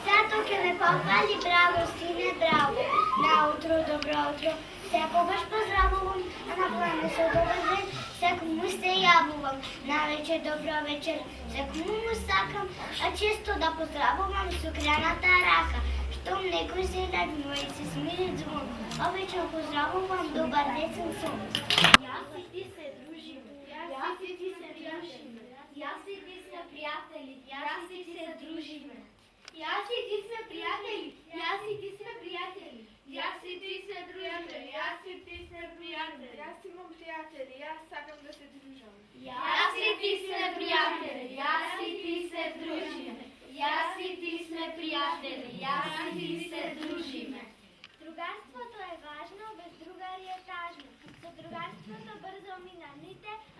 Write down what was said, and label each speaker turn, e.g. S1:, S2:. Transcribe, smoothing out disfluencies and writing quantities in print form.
S1: Tato ke me pohvali, bravo sine, bravo. Nautro, dobro utro. Всякогаш поздравувам, а на плана се добър ден. Всякому се явувам, на вечер добро вечер. Всякому му сакам, а често да поздравувам с окряната рака. Щом некой се нагнува и се смири звон, а вечер поздравувам, добър десен сон.
S2: Јас и ти се дружиме, јас и ти се дружиме, јас и ти сме пријатели, јас и ти се дружиме. Јас и ти сме пријатели, јас и ти сме пријатели, јас и ти се дружиме, јас и ти сме пријатели.
S3: Јас имам пријатели, јас сакам да се дружам.
S2: Јас и ти сме пријатели, јас и ти се дружиме, јас и ти сме пријатели, јас и ти се дружиме.
S1: Другарството е важно, без другари е тажно. Со другарството брзо мина дните, а